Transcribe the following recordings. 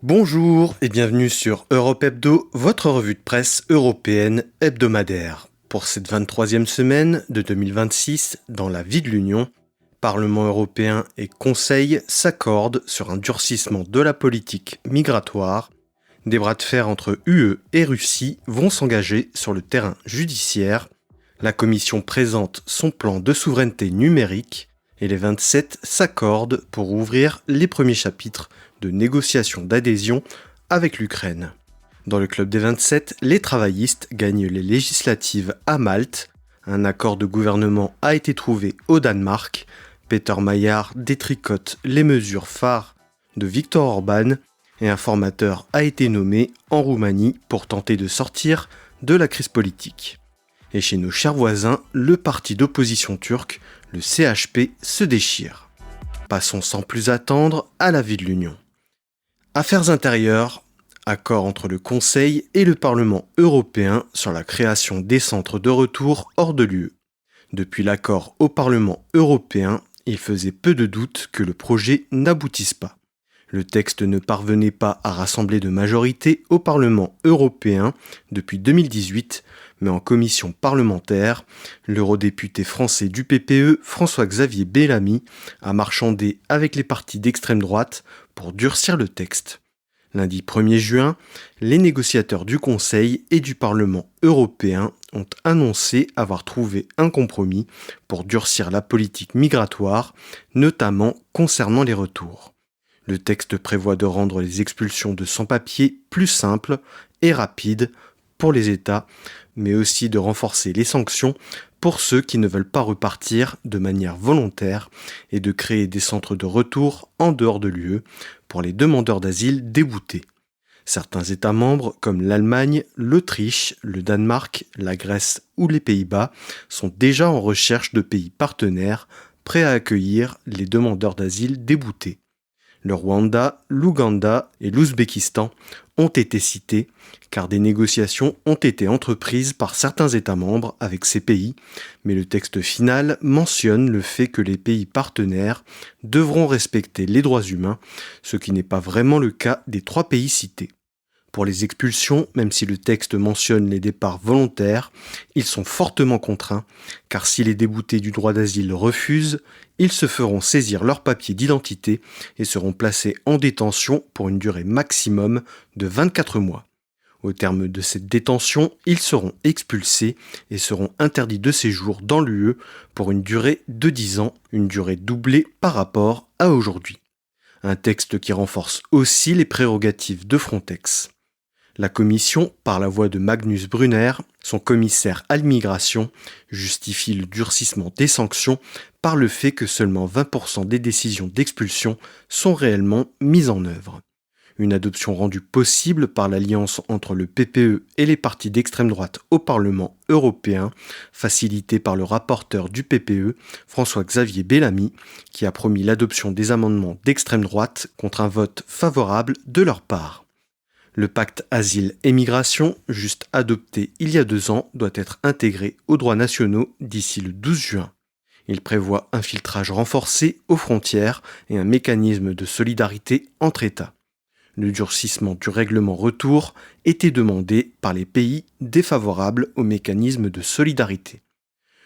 Bonjour et bienvenue sur Europe Hebdo, votre revue de presse européenne hebdomadaire. Pour cette 23e semaine de 2026, dans la vie de l'Union, Parlement européen et Conseil s'accordent sur un durcissement de la politique migratoire. Des bras de fer entre UE et Russie vont s'engager sur le terrain judiciaire. La Commission présente son plan de souveraineté numérique et les 27 s'accordent pour ouvrir les premiers chapitres de négociations d'adhésion avec l'Ukraine. Dans le club des 27, les travaillistes gagnent les législatives à Malte. Un accord de gouvernement a été trouvé au Danemark. Peter Maillard détricote les mesures phares de Viktor Orban et un formateur a été nommé en Roumanie pour tenter de sortir de la crise politique. Et chez nos chers voisins, le parti d'opposition turc, le CHP, se déchire. Passons sans plus attendre à la vie de l'Union. Affaires intérieures, accord entre le Conseil et le Parlement européen sur la création des centres de retour hors de l'UE. Depuis l'accord au Parlement européen, il faisait peu de doute que le projet n'aboutisse pas. Le texte ne parvenait pas à rassembler de majorité au Parlement européen depuis 2018, mais en commission parlementaire, l'eurodéputé français du PPE, François-Xavier Bellamy, a marchandé avec les partis d'extrême droite pour durcir le texte. Lundi 1er juin, les négociateurs du Conseil et du Parlement européen ont annoncé avoir trouvé un compromis pour durcir la politique migratoire, notamment concernant les retours. Le texte prévoit de rendre les expulsions de sans-papiers plus simples et rapides pour les États, mais aussi de renforcer les sanctions pour ceux qui ne veulent pas repartir de manière volontaire et de créer des centres de retour en dehors de l'UE pour les demandeurs d'asile déboutés. Certains États membres comme l'Allemagne, l'Autriche, le Danemark, la Grèce ou les Pays-Bas sont déjà en recherche de pays partenaires prêts à accueillir les demandeurs d'asile déboutés. Le Rwanda, l'Ouganda et l'Ouzbékistan ont été cités car des négociations ont été entreprises par certains États membres avec ces pays, mais le texte final mentionne le fait que les pays partenaires devront respecter les droits humains, ce qui n'est pas vraiment le cas des 3 pays cités. Pour les expulsions, même si le texte mentionne les départs volontaires, ils sont fortement contraints, car si les déboutés du droit d'asile refusent, ils se feront saisir leurs papiers d'identité et seront placés en détention pour une durée maximum de 24 mois. Au terme de cette détention, ils seront expulsés et seront interdits de séjour dans l'UE pour une durée de 10 ans, une durée doublée par rapport à aujourd'hui. Un texte qui renforce aussi les prérogatives de Frontex. La Commission, par la voix de Magnus Brunner, son commissaire à l'immigration, justifie le durcissement des sanctions par le fait que seulement 20% des décisions d'expulsion sont réellement mises en œuvre. Une adoption rendue possible par l'alliance entre le PPE et les partis d'extrême droite au Parlement européen, facilitée par le rapporteur du PPE, François-Xavier Bellamy, qui a promis l'adoption des amendements d'extrême droite contre un vote favorable de leur part. Le pacte Asile et Migration, juste adopté il y a 2 ans, doit être intégré aux droits nationaux d'ici le 12 juin. Il prévoit un filtrage renforcé aux frontières et un mécanisme de solidarité entre États. Le durcissement du règlement retour était demandé par les pays défavorables au mécanisme de solidarité.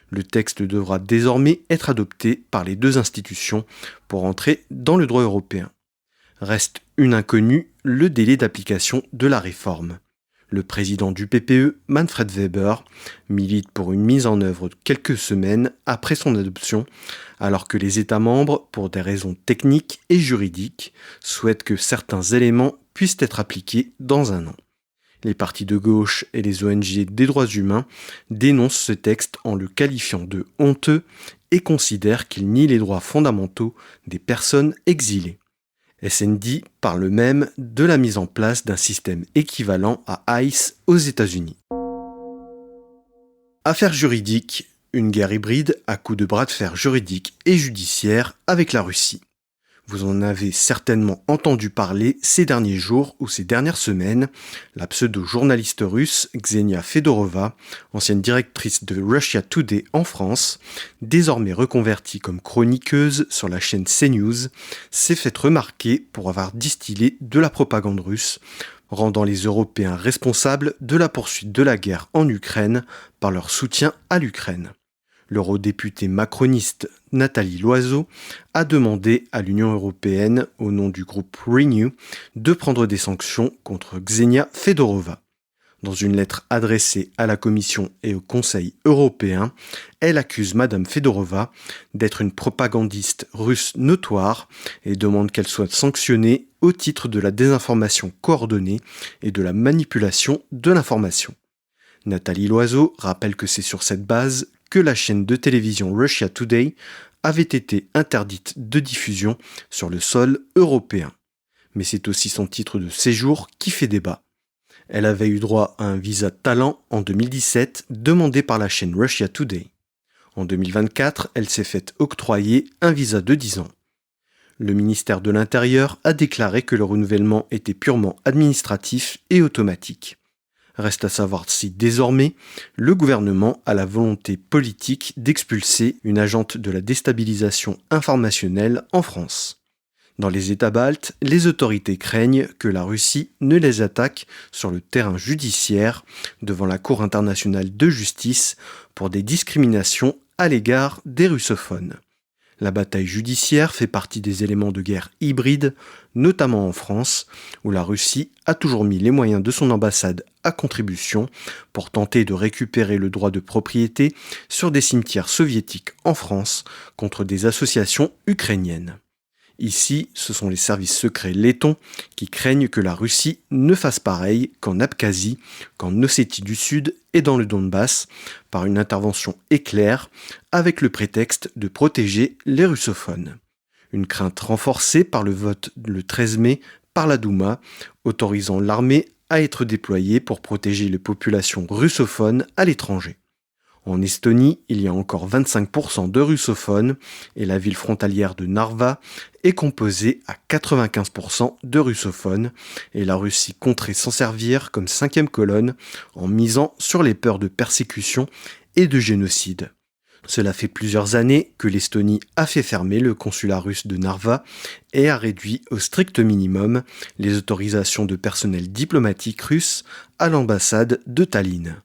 Le texte devra désormais être adopté par les 2 institutions pour entrer dans le droit européen. Reste une inconnue, le délai d'application de la réforme. Le président du PPE, Manfred Weber, milite pour une mise en œuvre de quelques semaines après son adoption, alors que les États membres, pour des raisons techniques et juridiques, souhaitent que certains éléments puissent être appliqués dans 1 an. Les partis de gauche et les ONG des droits humains dénoncent ce texte en le qualifiant de honteux et considèrent qu'il nie les droits fondamentaux des personnes exilées. SND parle même de la mise en place d'un système équivalent à ICE aux États-Unis. Affaires juridiques, une guerre hybride à coups de bras de fer juridiques et judiciaires avec la Russie. Vous en avez certainement entendu parler ces derniers jours ou ces dernières semaines. La pseudo-journaliste russe Ksenia Fedorova, ancienne directrice de Russia Today en France, désormais reconvertie comme chroniqueuse sur la chaîne CNews, s'est faite remarquer pour avoir distillé de la propagande russe, rendant les Européens responsables de la poursuite de la guerre en Ukraine par leur soutien à l'Ukraine. L'eurodéputée macroniste Nathalie Loiseau a demandé à l'Union européenne, au nom du groupe Renew, de prendre des sanctions contre Ksenia Fedorova. Dans une lettre adressée à la Commission et au Conseil européen, elle accuse Madame Fedorova d'être une propagandiste russe notoire et demande qu'elle soit sanctionnée au titre de la désinformation coordonnée et de la manipulation de l'information. Nathalie Loiseau rappelle que c'est sur cette base que la chaîne de télévision Russia Today avait été interdite de diffusion sur le sol européen. Mais c'est aussi son titre de séjour qui fait débat. Elle avait eu droit à un visa talent en 2017 demandé par la chaîne Russia Today. En 2024, elle s'est fait octroyer un visa de 10 ans. Le ministère de l'Intérieur a déclaré que le renouvellement était purement administratif et automatique. Reste à savoir si désormais, le gouvernement a la volonté politique d'expulser une agente de la déstabilisation informationnelle en France. Dans les États baltes, les autorités craignent que la Russie ne les attaque sur le terrain judiciaire devant la Cour internationale de justice pour des discriminations à l'égard des russophones. La bataille judiciaire fait partie des éléments de guerre hybride, notamment en France, où la Russie a toujours mis les moyens de son ambassade à contribution pour tenter de récupérer le droit de propriété sur des cimetières soviétiques en France contre des associations ukrainiennes. Ici, ce sont les services secrets lettons qui craignent que la Russie ne fasse pareil qu'en Abkhazie, qu'en Ossétie du Sud et dans le Donbass, par une intervention éclair, avec le prétexte de protéger les russophones. Une crainte renforcée par le vote le 13 mai par la Douma, autorisant l'armée à être déployée pour protéger les populations russophones à l'étranger. En Estonie, il y a encore 25% de russophones et la ville frontalière de Narva est composée à 95% de russophones et la Russie compterait s'en servir comme cinquième colonne en misant sur les peurs de persécution et de génocide. Cela fait plusieurs années que l'Estonie a fait fermer le consulat russe de Narva et a réduit au strict minimum les autorisations de personnel diplomatique russe à l'ambassade de Tallinn.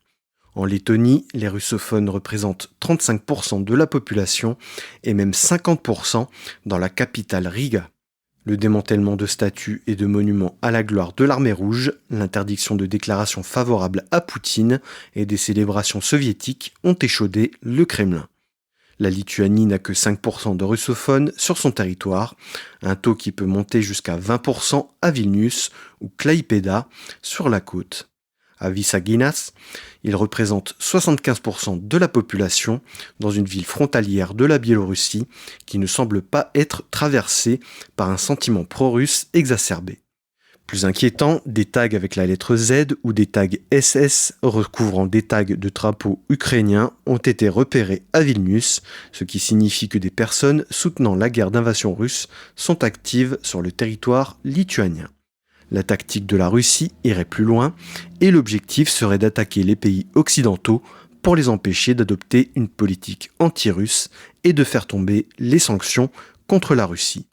En Lettonie, les russophones représentent 35% de la population et même 50% dans la capitale Riga. Le démantèlement de statues et de monuments à la gloire de l'armée rouge, l'interdiction de déclarations favorables à Poutine et des célébrations soviétiques ont échaudé le Kremlin. La Lituanie n'a que 5% de russophones sur son territoire, un taux qui peut monter jusqu'à 20% à Vilnius ou Klaipėda sur la côte. À Visaginas, il représente 75% de la population dans une ville frontalière de la Biélorussie qui ne semble pas être traversée par un sentiment pro-russe exacerbé. Plus inquiétant, des tags avec la lettre Z ou des tags SS recouvrant des tags de drapeaux ukrainiens ont été repérés à Vilnius, ce qui signifie que des personnes soutenant la guerre d'invasion russe sont actives sur le territoire lituanien. La tactique de la Russie irait plus loin et l'objectif serait d'attaquer les pays occidentaux pour les empêcher d'adopter une politique anti-russe et de faire tomber les sanctions contre la Russie.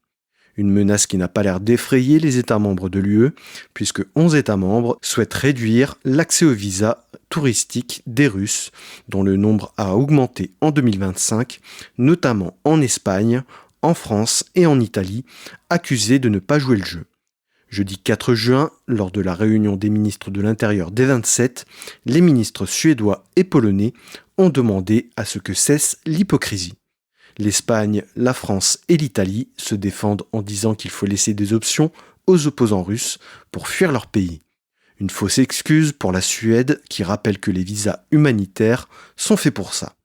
Une menace qui n'a pas l'air d'effrayer les États membres de l'UE, puisque 11 États membres souhaitent réduire l'accès aux visas touristiques des Russes, dont le nombre a augmenté en 2025, notamment en Espagne, en France et en Italie, accusés de ne pas jouer le jeu. Jeudi 4 juin, lors de la réunion des ministres de l'Intérieur des 27, les ministres suédois et polonais ont demandé à ce que cesse l'hypocrisie. L'Espagne, la France et l'Italie se défendent en disant qu'il faut laisser des options aux opposants russes pour fuir leur pays. Une fausse excuse pour la Suède qui rappelle que les visas humanitaires sont faits pour ça.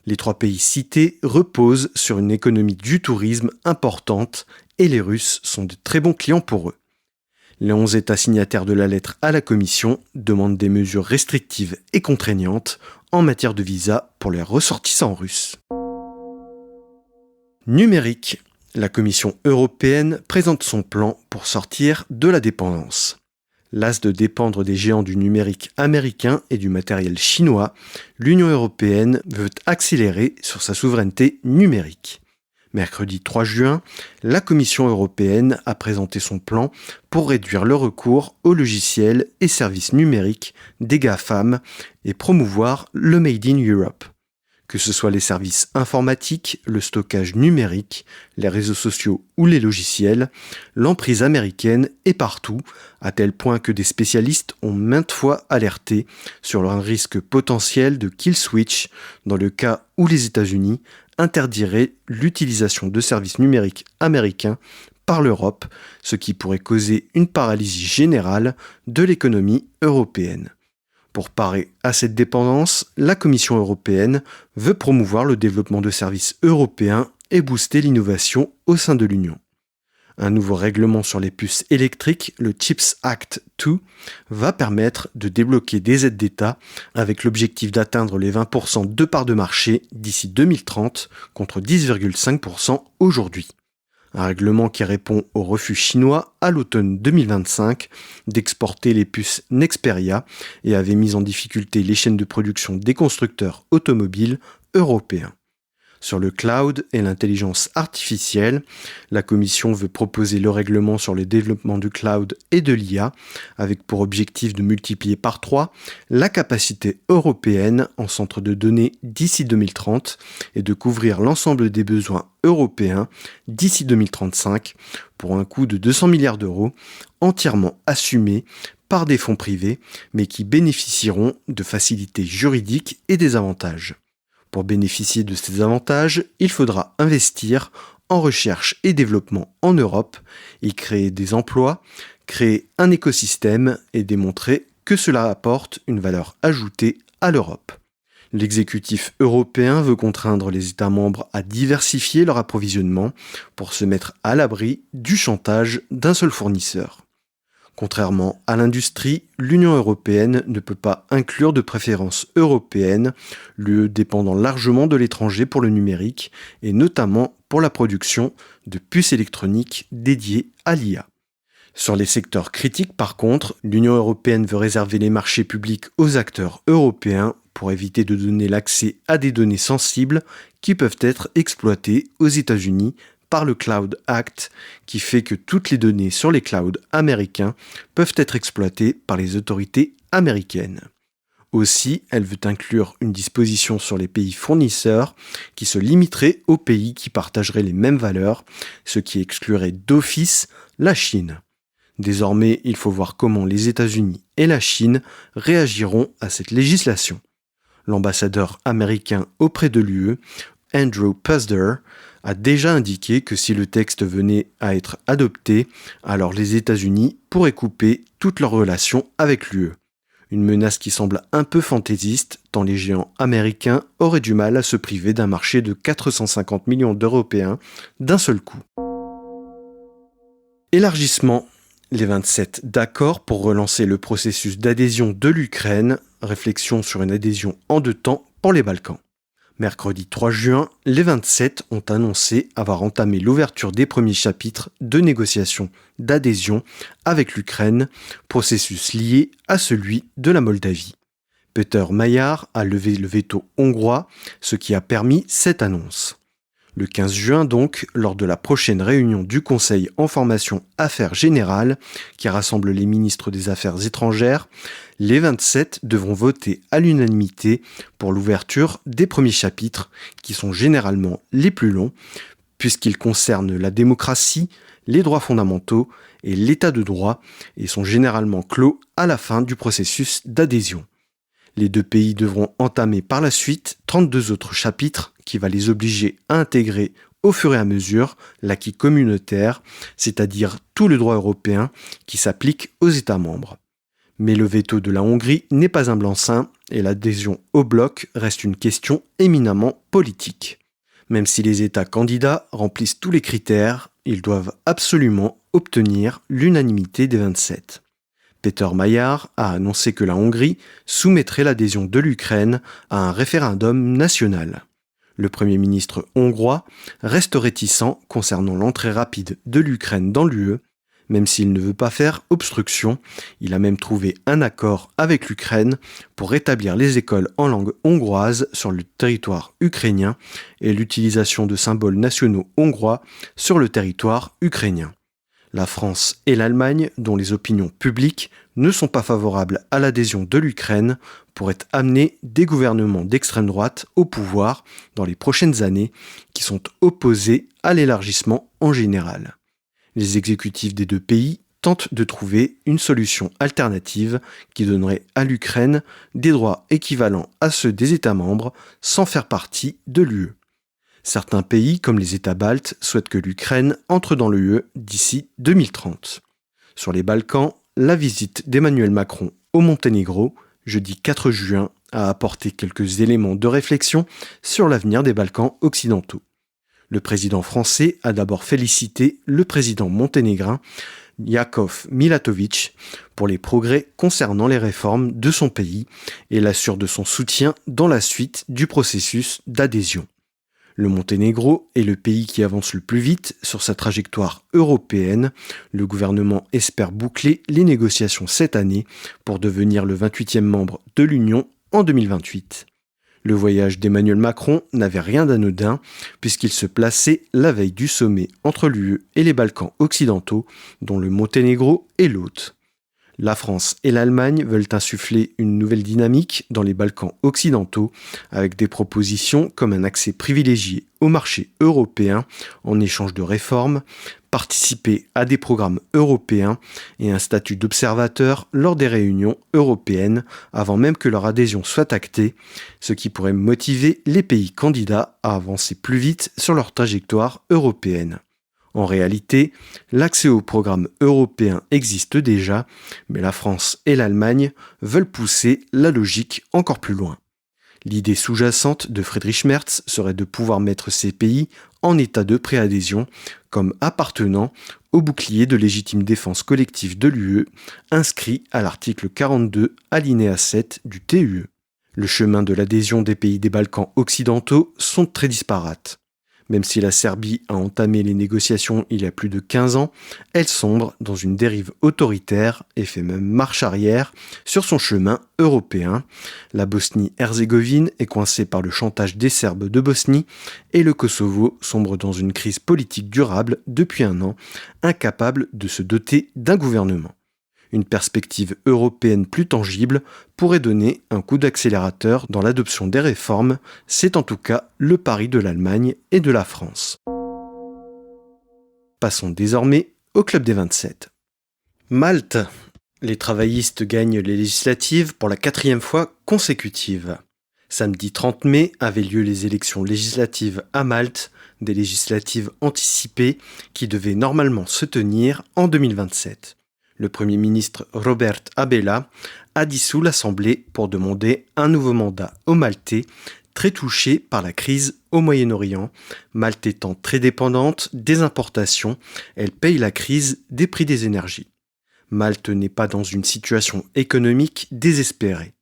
Les trois pays cités reposent sur une économie du tourisme importante et les Russes sont de très bons clients pour eux. Les 11 États signataires de la lettre à la Commission demandent des mesures restrictives et contraignantes en matière de visa pour les ressortissants russes. Numérique. La Commission européenne présente son plan pour sortir de la dépendance. Las de dépendre des géants du numérique américain et du matériel chinois, l'Union européenne veut accélérer sur sa souveraineté numérique. Mercredi 3 juin, la Commission européenne a présenté son plan pour réduire le recours aux logiciels et services numériques des GAFAM et promouvoir le Made in Europe. Que ce soit les services informatiques, le stockage numérique, les réseaux sociaux ou les logiciels, l'emprise américaine est partout, à tel point que des spécialistes ont maintes fois alerté sur un risque potentiel de kill switch dans le cas où les États-Unis interdiraient l'utilisation de services numériques américains par l'Europe, ce qui pourrait causer une paralysie générale de l'économie européenne. Pour parer à cette dépendance, la Commission européenne veut promouvoir le développement de services européens et booster l'innovation au sein de l'Union. Un nouveau règlement sur les puces électriques, le Chips Act 2, va permettre de débloquer des aides d'État avec l'objectif d'atteindre les 20% de part de marché d'ici 2030 contre 10,5% aujourd'hui. Un règlement qui répond au refus chinois à l'automne 2025 d'exporter les puces Nexperia et avait mis en difficulté les chaînes de production des constructeurs automobiles européens. Sur le cloud et l'intelligence artificielle, la Commission veut proposer le règlement sur le développement du cloud et de l'IA, avec pour objectif de multiplier par 3 la capacité européenne en centres de données d'ici 2030 et de couvrir l'ensemble des besoins européens d'ici 2035 pour un coût de 200 milliards d'euros, entièrement assumé par des fonds privés, mais qui bénéficieront de facilités juridiques et des avantages. Pour bénéficier de ces avantages, il faudra investir en recherche et développement en Europe, y créer des emplois, créer un écosystème et démontrer que cela apporte une valeur ajoutée à l'Europe. L'exécutif européen veut contraindre les États membres à diversifier leur approvisionnement pour se mettre à l'abri du chantage d'un seul fournisseur. Contrairement à l'industrie, l'Union européenne ne peut pas inclure de préférences européennes, l'UE dépendant largement de l'étranger pour le numérique et notamment pour la production de puces électroniques dédiées à l'IA. Sur les secteurs critiques par contre, l'Union européenne veut réserver les marchés publics aux acteurs européens pour éviter de donner l'accès à des données sensibles qui peuvent être exploitées aux États-Unis par le Cloud Act, qui fait que toutes les données sur les clouds américains peuvent être exploitées par les autorités américaines. Aussi, elle veut inclure une disposition sur les pays fournisseurs qui se limiterait aux pays qui partageraient les mêmes valeurs, ce qui exclurait d'office la Chine. Désormais, il faut voir comment les États-Unis et la Chine réagiront à cette législation. L'ambassadeur américain auprès de l'UE, Andrew Puzder, a déjà indiqué que si le texte venait à être adopté, alors les États-Unis pourraient couper toutes leurs relations avec l'UE. Une menace qui semble un peu fantaisiste, tant les géants américains auraient du mal à se priver d'un marché de 450 millions d'Européens d'un seul coup. Élargissement. Les 27 d'accord pour relancer le processus d'adhésion de l'Ukraine, réflexion sur une adhésion en 2 temps pour les Balkans. Mercredi 3 juin, les 27 ont annoncé avoir entamé l'ouverture des premiers chapitres de négociations d'adhésion avec l'Ukraine, processus lié à celui de la Moldavie. Peter Maillard a levé le veto hongrois, ce qui a permis cette annonce. Le 15 juin donc, lors de la prochaine réunion du Conseil en formation Affaires Générales, qui rassemble les ministres des Affaires étrangères, les 27 devront voter à l'unanimité pour l'ouverture des premiers chapitres, qui sont généralement les plus longs, puisqu'ils concernent la démocratie, les droits fondamentaux et l'état de droit, et sont généralement clos à la fin du processus d'adhésion. Les 2 pays devront entamer par la suite 32 autres chapitres qui va les obliger à intégrer au fur et à mesure l'acquis communautaire, c'est-à-dire tout le droit européen qui s'applique aux États membres. Mais le veto de la Hongrie n'est pas un blanc-seing et l'adhésion au bloc reste une question éminemment politique. Même si les États candidats remplissent tous les critères, ils doivent absolument obtenir l'unanimité des 27. Peter Maillard a annoncé que la Hongrie soumettrait l'adhésion de l'Ukraine à un référendum national. Le Premier ministre hongrois reste réticent concernant l'entrée rapide de l'Ukraine dans l'UE, même s'il ne veut pas faire obstruction. Il a même trouvé un accord avec l'Ukraine pour rétablir les écoles en langue hongroise sur le territoire ukrainien et l'utilisation de symboles nationaux hongrois sur le territoire ukrainien. La France et l'Allemagne, dont les opinions publiques ne sont pas favorables à l'adhésion de l'Ukraine, pourraient amener des gouvernements d'extrême droite au pouvoir dans les prochaines années qui sont opposés à l'élargissement en général. Les exécutifs des deux pays tentent de trouver une solution alternative qui donnerait à l'Ukraine des droits équivalents à ceux des États membres sans faire partie de l'UE. Certains pays, comme les États baltes, souhaitent que l'Ukraine entre dans l'UE d'ici 2030. Sur les Balkans, la visite d'Emmanuel Macron au Monténégro, jeudi 4 juin, a apporté quelques éléments de réflexion sur l'avenir des Balkans occidentaux. Le président français a d'abord félicité le président monténégrin Jakov Milatović pour les progrès concernant les réformes de son pays et l'assure de son soutien dans la suite du processus d'adhésion. Le Monténégro est le pays qui avance le plus vite sur sa trajectoire européenne. Le gouvernement espère boucler les négociations cette année pour devenir le 28e membre de l'Union en 2028. Le voyage d'Emmanuel Macron n'avait rien d'anodin puisqu'il se plaçait la veille du sommet entre l'UE et les Balkans occidentaux, dont le Monténégro est l'hôte. La France et l'Allemagne veulent insuffler une nouvelle dynamique dans les Balkans occidentaux avec des propositions comme un accès privilégié au marché européen en échange de réformes, participer à des programmes européens et un statut d'observateur lors des réunions européennes avant même que leur adhésion soit actée, ce qui pourrait motiver les pays candidats à avancer plus vite sur leur trajectoire européenne. En réalité, l'accès aux programmes européens existe déjà, mais la France et l'Allemagne veulent pousser la logique encore plus loin. L'idée sous-jacente de Friedrich Merz serait de pouvoir mettre ces pays en état de préadhésion comme appartenant au bouclier de légitime défense collective de l'UE, inscrit à l'article 42, alinéa 7 du TUE. Le chemin de l'adhésion des pays des Balkans occidentaux sont très disparates. Même si la Serbie a entamé les négociations il y a plus de 15 ans, elle sombre dans une dérive autoritaire et fait même marche arrière sur son chemin européen. La Bosnie-Herzégovine est coincée par le chantage des Serbes de Bosnie et le Kosovo sombre dans une crise politique durable depuis un an, incapable de se doter d'un gouvernement. Une perspective européenne plus tangible pourrait donner un coup d'accélérateur dans l'adoption des réformes, c'est en tout cas le pari de l'Allemagne et de la France. Passons désormais au Club des 27. Malte. Les travaillistes gagnent les législatives pour la 4e fois consécutive. Samedi 30 mai avaient lieu les élections législatives à Malte, des législatives anticipées qui devaient normalement se tenir en 2027. Le Premier ministre Robert Abela a dissous l'Assemblée pour demander un nouveau mandat aux Maltais, très touchés par la crise au Moyen-Orient. Malte étant très dépendante des importations, elle paye la crise des prix des énergies. Malte n'est pas dans une situation économique désespérée.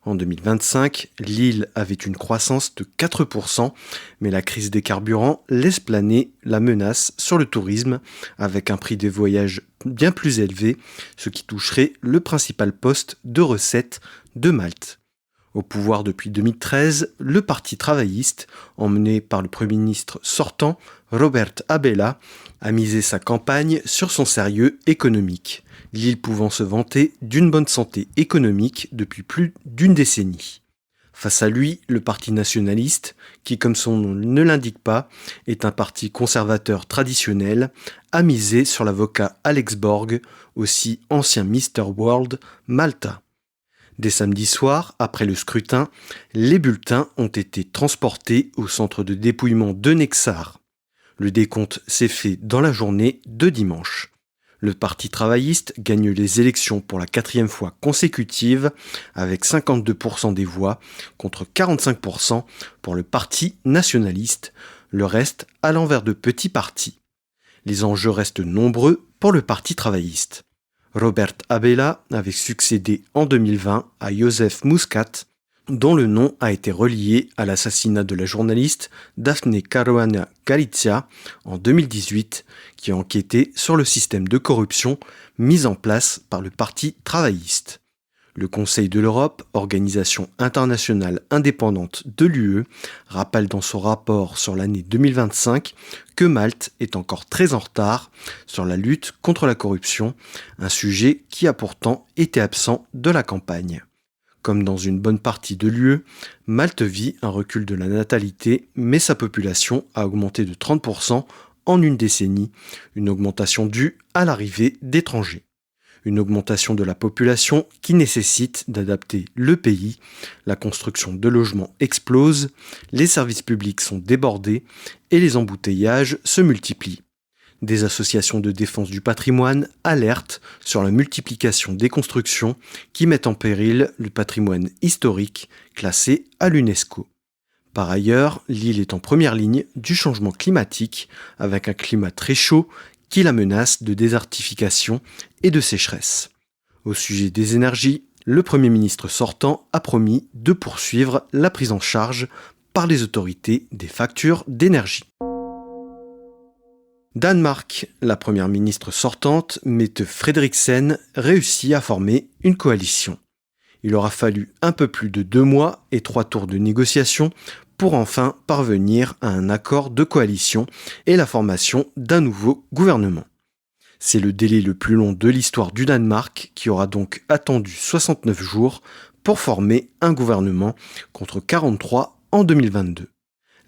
En 2025, l'île avait une croissance de 4%, mais la crise des carburants laisse planer la menace sur le tourisme, avec un prix des voyages bien plus élevé, ce qui toucherait le principal poste de recettes de Malte. Au pouvoir depuis 2013, le Parti travailliste, emmené par le Premier ministre sortant, Robert Abela, a misé sa campagne sur son sérieux économique, l'île pouvant se vanter d'une bonne santé économique depuis plus d'une décennie. Face à lui, le Parti nationaliste, qui comme son nom ne l'indique pas, est un parti conservateur traditionnel, a misé sur l'avocat Alex Borg, aussi ancien Mr. World, Malta. Dès samedi soir, après le scrutin, les bulletins ont été transportés au centre de dépouillement de Nexar. Le décompte s'est fait dans la journée de dimanche. Le Parti travailliste gagne les élections pour la 4e fois consécutive avec 52% des voix contre 45% pour le Parti nationaliste, le reste allant vers de petits partis. Les enjeux restent nombreux pour le Parti travailliste. Robert Abela avait succédé en 2020 à Joseph Muscat, dont le nom a été relié à l'assassinat de la journaliste Daphne Caruana Galizia en 2018, qui a enquêté sur le système de corruption mis en place par le Parti travailliste. Le Conseil de l'Europe, organisation internationale indépendante de l'UE, rappelle dans son rapport sur l'année 2025 que Malte est encore très en retard sur la lutte contre la corruption, un sujet qui a pourtant été absent de la campagne. Comme dans une bonne partie de l'UE, Malte vit un recul de la natalité, mais sa population a augmenté de 30% en une décennie, une augmentation due à l'arrivée d'étrangers. Une augmentation de la population qui nécessite d'adapter le pays, la construction de logements explose, les services publics sont débordés et les embouteillages se multiplient. Des associations de défense du patrimoine alertent sur la multiplication des constructions qui mettent en péril le patrimoine historique classé à l'UNESCO. Par ailleurs, l'île est en première ligne du changement climatique avec un climat très chaud qui la menace de désertification et de sécheresse. Au sujet des énergies, le Premier ministre sortant a promis de poursuivre la prise en charge par les autorités des factures d'énergie. Danemark, la première ministre sortante, Mette Frederiksen, réussit à former une coalition. Il aura fallu un peu plus de 2 mois et 3 tours de négociation pour enfin parvenir à un accord de coalition et la formation d'un nouveau gouvernement. C'est le délai le plus long de l'histoire du Danemark qui aura donc attendu 69 jours pour former un gouvernement contre 43 en 2022.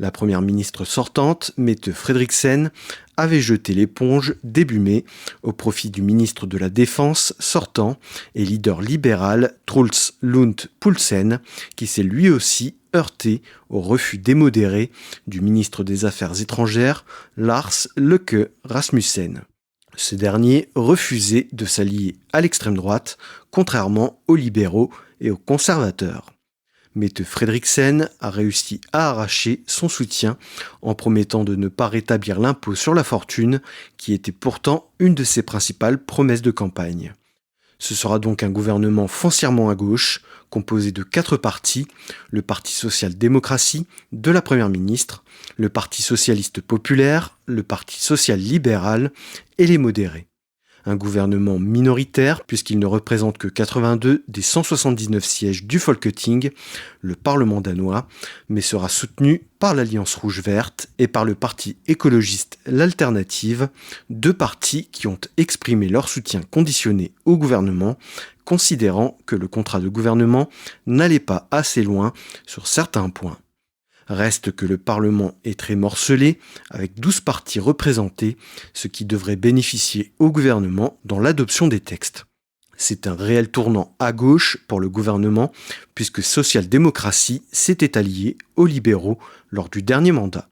La première ministre sortante, Mette Frederiksen, avait jeté l'éponge début mai au profit du ministre de la Défense sortant et leader libéral Truls Lund Poulsen, qui s'est lui aussi heurté au refus démodéré du ministre des Affaires étrangères Lars Løkke Rasmussen. Ce dernier refusait de s'allier à l'extrême droite, contrairement aux libéraux et aux conservateurs. Mette Frederiksen a réussi à arracher son soutien en promettant de ne pas rétablir l'impôt sur la fortune, qui était pourtant une de ses principales promesses de campagne. Ce sera donc un gouvernement foncièrement à gauche, composé de 4 partis, le Parti social-démocratie de la Première ministre, le Parti socialiste populaire, le Parti social-libéral et les modérés. Un gouvernement minoritaire puisqu'il ne représente que 82 des 179 sièges du Folketing, le Parlement danois, mais sera soutenu par l'Alliance rouge-verte et par le parti écologiste L'Alternative, 2 partis qui ont exprimé leur soutien conditionné au gouvernement, considérant que le contrat de gouvernement n'allait pas assez loin sur certains points. Reste que le Parlement est très morcelé, avec 12 partis représentés, ce qui devrait bénéficier au gouvernement dans l'adoption des textes. C'est un réel tournant à gauche pour le gouvernement, puisque social-démocratie s'était allié aux libéraux lors du dernier mandat.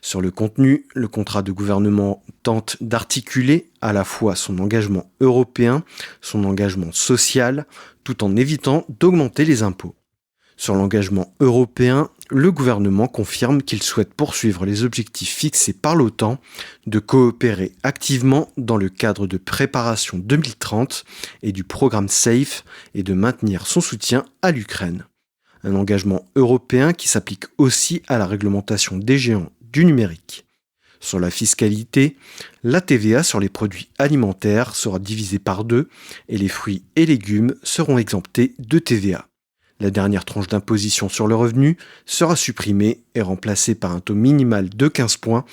Sur le contenu, le contrat de gouvernement tente d'articuler à la fois son engagement européen, son engagement social, tout en évitant d'augmenter les impôts. Sur l'engagement européen, le gouvernement confirme qu'il souhaite poursuivre les objectifs fixés par l'OTAN de coopérer activement dans le cadre de préparation 2030 et du programme SAFE et de maintenir son soutien à l'Ukraine. Un engagement européen qui s'applique aussi à la réglementation des géants du numérique. Sur la fiscalité, la TVA sur les produits alimentaires sera divisée par 2 et les fruits et légumes seront exemptés de TVA. La dernière tranche d'imposition sur le revenu sera supprimée et remplacée par un taux minimal de 15 points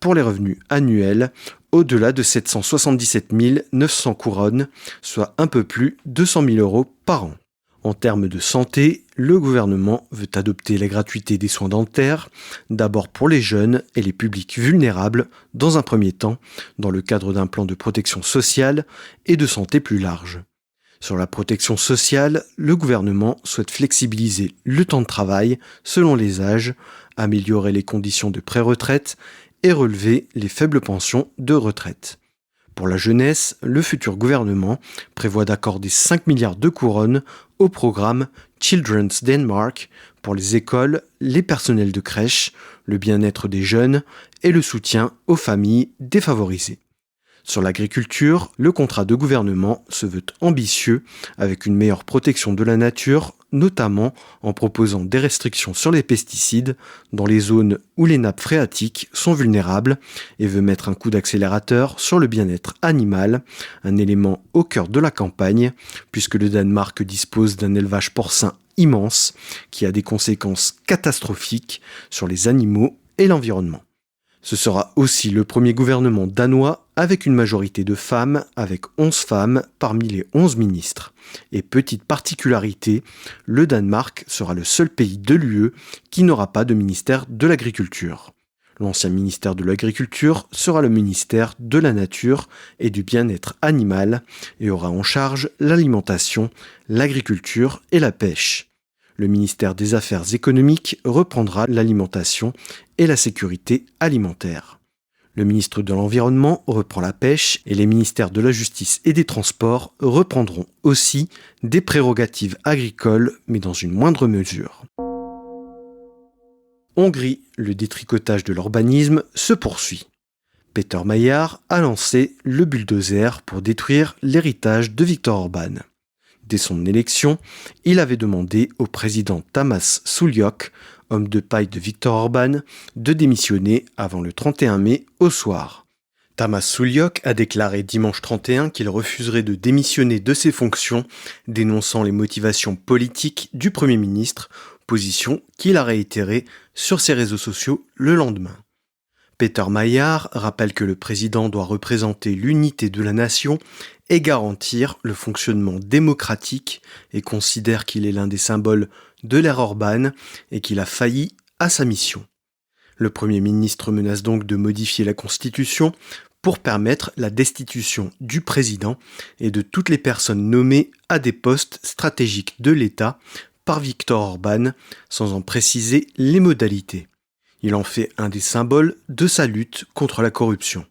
pour les revenus annuels au-delà de 777 900 couronnes, soit un peu plus de 100 000 euros par an. En termes de santé, le gouvernement veut adopter la gratuité des soins dentaires, d'abord pour les jeunes et les publics vulnérables, dans un premier temps, dans le cadre d'un plan de protection sociale et de santé plus large. Sur la protection sociale, le gouvernement souhaite flexibiliser le temps de travail selon les âges, améliorer les conditions de pré-retraite et relever les faibles pensions de retraite. Pour la jeunesse, le futur gouvernement prévoit d'accorder 5 milliards de couronnes au programme Children's Denmark pour les écoles, les personnels de crèche, le bien-être des jeunes et le soutien aux familles défavorisées. Sur l'agriculture, le contrat de gouvernement se veut ambitieux, avec une meilleure protection de la nature, notamment en proposant des restrictions sur les pesticides dans les zones où les nappes phréatiques sont vulnérables, et veut mettre un coup d'accélérateur sur le bien-être animal, un élément au cœur de la campagne, puisque le Danemark dispose d'un élevage porcin immense qui a des conséquences catastrophiques sur les animaux et l'environnement. Ce sera aussi le premier gouvernement danois avec une majorité de femmes, avec 11 femmes parmi les 11 ministres. Et petite particularité, le Danemark sera le seul pays de l'UE qui n'aura pas de ministère de l'Agriculture. L'ancien ministère de l'Agriculture sera le ministère de la Nature et du Bien-être animal et aura en charge l'alimentation, l'agriculture et la pêche. Le ministère des Affaires économiques reprendra l'alimentation et la sécurité alimentaire. Le ministre de l'Environnement reprend la pêche et les ministères de la Justice et des Transports reprendront aussi des prérogatives agricoles, mais dans une moindre mesure. Hongrie, le détricotage de l'urbanisme se poursuit. Peter Magyar a lancé le bulldozer pour détruire l'héritage de Viktor Orban. Dès son élection, il avait demandé au président Tamás Sulyok, homme de paille de Viktor Orban, de démissionner avant le 31 mai au soir. Tamás Sulyok a déclaré dimanche 31 qu'il refuserait de démissionner de ses fonctions, dénonçant les motivations politiques du Premier ministre, position qu'il a réitérée sur ses réseaux sociaux le lendemain. Peter Magyar rappelle que le président doit représenter l'unité de la nation et garantir le fonctionnement démocratique et considère qu'il est l'un des symboles de l'ère Orban et qu'il a failli à sa mission. Le Premier ministre menace donc de modifier la Constitution pour permettre la destitution du président et de toutes les personnes nommées à des postes stratégiques de l'État par Viktor Orban, sans en préciser les modalités. Il en fait un des symboles de sa lutte contre la corruption.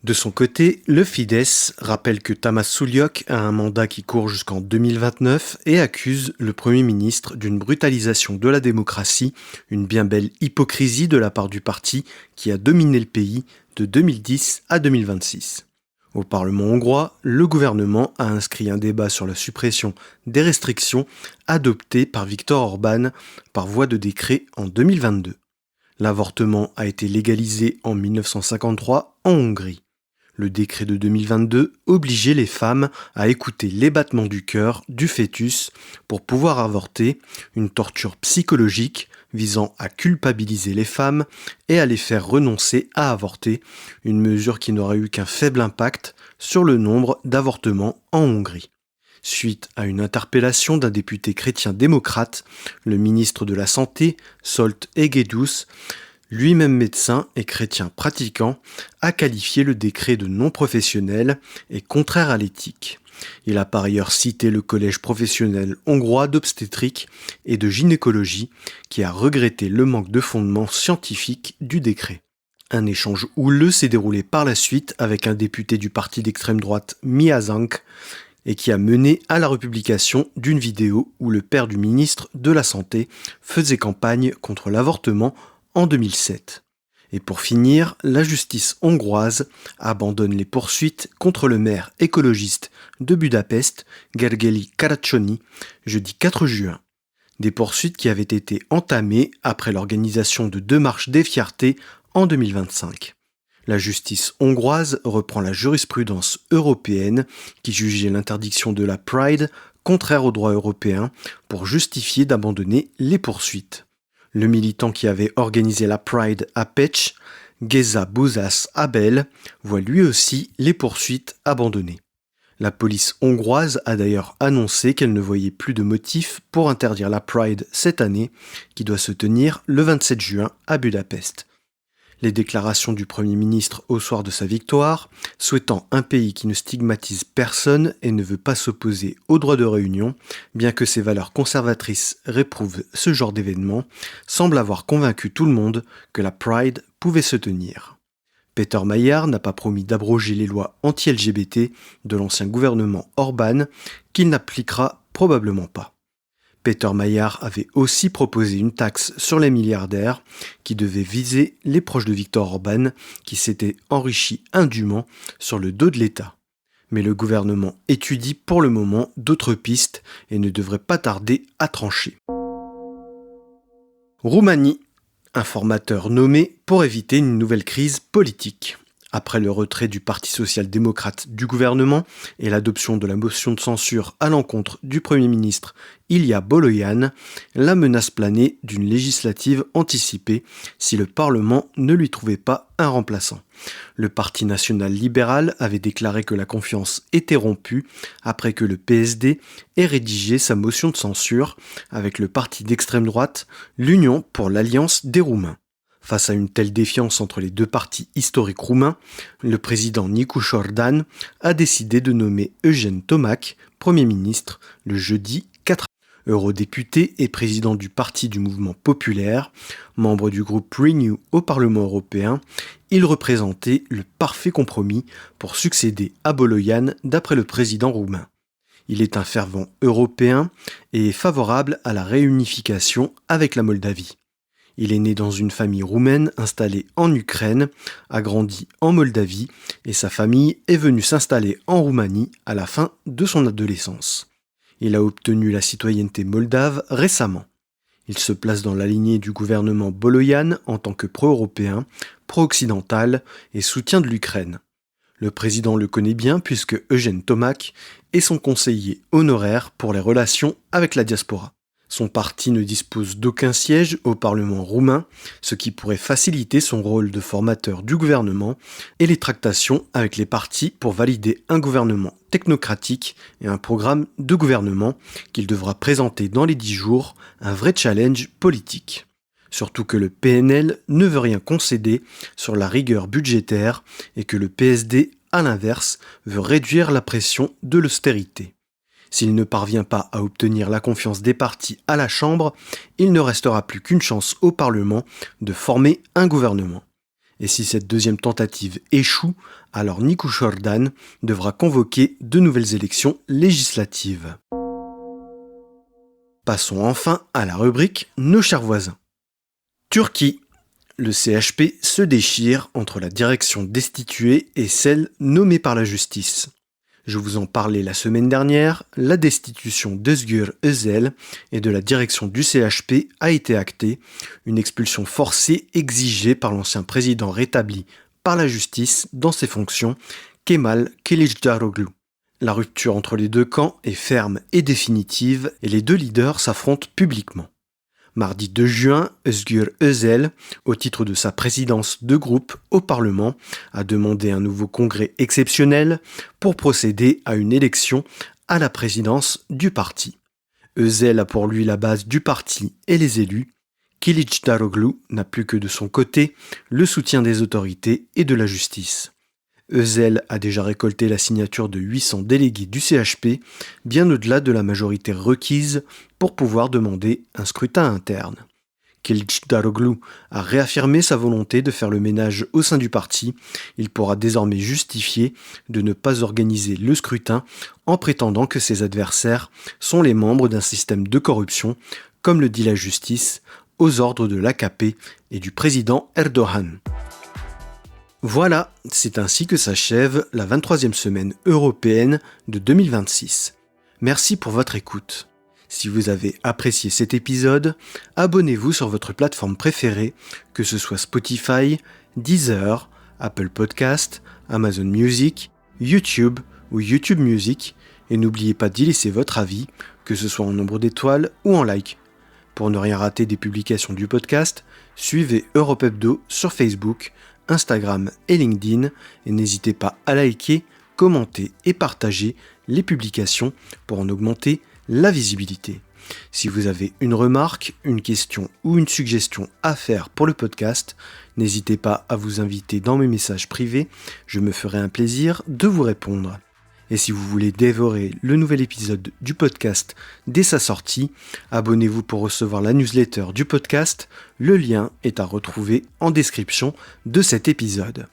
De son côté, le Fidesz rappelle que Tamás Sulyok a un mandat qui court jusqu'en 2029 et accuse le Premier ministre d'une brutalisation de la démocratie, une bien belle hypocrisie de la part du parti qui a dominé le pays de 2010 à 2026. Au Parlement hongrois, le gouvernement a inscrit un débat sur la suppression des restrictions adoptées par Viktor Orban par voie de décret en 2022. L'avortement a été légalisé en 1953 en Hongrie. Le décret de 2022 obligeait les femmes à écouter les battements du cœur du fœtus pour pouvoir avorter, une torture psychologique visant à culpabiliser les femmes et à les faire renoncer à avorter, une mesure qui n'aura eu qu'un faible impact sur le nombre d'avortements en Hongrie. Suite à une interpellation d'un député chrétien-démocrate, le ministre de la Santé, Zsolt Egedus, lui-même médecin et chrétien pratiquant, a qualifié le décret de non professionnel et contraire à l'éthique. Il a par ailleurs cité le collège professionnel hongrois d'obstétrique et de gynécologie qui a regretté le manque de fondement scientifique du décret. Un échange houleux s'est déroulé par la suite avec un député du parti d'extrême droite Miazank et qui a mené à la republication d'une vidéo où le père du ministre de la Santé faisait campagne contre l'avortement en 2007. Et pour finir, la justice hongroise abandonne les poursuites contre le maire écologiste de Budapest, Gergely Karácsony, jeudi 4 juin. Des poursuites qui avaient été entamées après l'organisation de 2 marches des fiertés en 2025. La justice hongroise reprend la jurisprudence européenne qui jugeait l'interdiction de la Pride contraire au droit européen pour justifier d'abandonner les poursuites. Le militant qui avait organisé la Pride à Pécs, Géza Buzás Abel, voit lui aussi les poursuites abandonnées. La police hongroise a d'ailleurs annoncé qu'elle ne voyait plus de motif pour interdire la Pride cette année, qui doit se tenir le 27 juin à Budapest. Les déclarations du Premier ministre au soir de sa victoire, souhaitant un pays qui ne stigmatise personne et ne veut pas s'opposer au droit de réunion, bien que ses valeurs conservatrices réprouvent ce genre d'événement, semblent avoir convaincu tout le monde que la Pride pouvait se tenir. Peter Magyar n'a pas promis d'abroger les lois anti-LGBT de l'ancien gouvernement Orban, qu'il n'appliquera probablement pas. Peter Maillard avait aussi proposé une taxe sur les milliardaires qui devait viser les proches de Viktor Orban qui s'étaient enrichis indûment sur le dos de l'État. Mais le gouvernement étudie pour le moment d'autres pistes et ne devrait pas tarder à trancher. Roumanie, un formateur nommé pour éviter une nouvelle crise politique. Après le retrait du Parti social-démocrate du gouvernement et l'adoption de la motion de censure à l'encontre du Premier ministre Ilia Boloyan, la menace planait d'une législative anticipée si le Parlement ne lui trouvait pas un remplaçant. Le Parti national libéral avait déclaré que la confiance était rompue après que le PSD ait rédigé sa motion de censure avec le parti d'extrême droite, l'Union pour l'Alliance des Roumains. Face à une telle défiance entre les deux partis historiques roumains, le président Nicu Ordan a décidé de nommer Eugen Tomac Premier ministre le jeudi 4 avril. Eurodéputé et président du Parti du Mouvement Populaire, membre du groupe Renew au Parlement européen, il représentait le parfait compromis pour succéder à Boloyan d'après le président roumain. Il est un fervent européen et est favorable à la réunification avec la Moldavie. Il est né dans une famille roumaine installée en Ukraine, a grandi en Moldavie et sa famille est venue s'installer en Roumanie à la fin de son adolescence. Il a obtenu la citoyenneté moldave récemment. Il se place dans la lignée du gouvernement Boloyan en tant que pro-européen, pro-occidental et soutien de l'Ukraine. Le président le connaît bien puisque Eugen Tomac est son conseiller honoraire pour les relations avec la diaspora. Son parti ne dispose d'aucun siège au Parlement roumain, ce qui pourrait faciliter son rôle de formateur du gouvernement et les tractations avec les partis pour valider un gouvernement technocratique et un programme de gouvernement qu'il devra présenter dans les 10 jours, un vrai challenge politique. Surtout que le PNL ne veut rien concéder sur la rigueur budgétaire et que le PSD, à l'inverse, veut réduire la pression de l'austérité. S'il ne parvient pas à obtenir la confiance des partis à la Chambre, il ne restera plus qu'une chance au Parlement de former un gouvernement. Et si cette deuxième tentative échoue, alors Nicu Ordan devra convoquer de nouvelles élections législatives. Passons enfin à la rubrique Nos chers voisins. Turquie. Le CHP se déchire entre la direction destituée et celle nommée par la justice. Je vous en parlais la semaine dernière, la destitution d'Özgür Özel et de la direction du CHP a été actée, une expulsion forcée exigée par l'ancien président rétabli par la justice dans ses fonctions, Kemal Kılıçdaroğlu. La rupture entre les deux camps est ferme et définitive et les deux leaders s'affrontent publiquement. Mardi 2 juin, Özgür Özel, au titre de sa présidence de groupe au Parlement, a demandé un nouveau congrès exceptionnel pour procéder à une élection à la présidence du parti. Özel a pour lui la base du parti et les élus. Kılıçdaroğlu n'a plus que de son côté le soutien des autorités et de la justice. Özel a déjà récolté la signature de 800 délégués du CHP, bien au-delà de la majorité requise pour pouvoir demander un scrutin interne. Kılıçdaroğlu a réaffirmé sa volonté de faire le ménage au sein du parti. Il pourra désormais justifier de ne pas organiser le scrutin en prétendant que ses adversaires sont les membres d'un système de corruption, comme le dit la justice, aux ordres de l'AKP et du président Erdogan. Voilà, c'est ainsi que s'achève la 23e semaine européenne de 2026. Merci pour votre écoute. Si vous avez apprécié cet épisode, abonnez-vous sur votre plateforme préférée, que ce soit Spotify, Deezer, Apple Podcast, Amazon Music, YouTube ou YouTube Music, et n'oubliez pas d'y laisser votre avis, que ce soit en nombre d'étoiles ou en like. Pour ne rien rater des publications du podcast, suivez Europe Hebdo sur Facebook, Instagram et LinkedIn et n'hésitez pas à liker, commenter et partager les publications pour en augmenter la visibilité. Si vous avez une remarque, une question ou une suggestion à faire pour le podcast, n'hésitez pas à vous inviter dans mes messages privés, je me ferai un plaisir de vous répondre. Et si vous voulez dévorer le nouvel épisode du podcast dès sa sortie, abonnez-vous pour recevoir la newsletter du podcast. Le lien est à retrouver en description de cet épisode.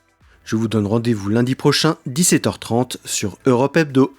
Je vous donne rendez-vous lundi prochain, 17h30 sur Europe Hebdo.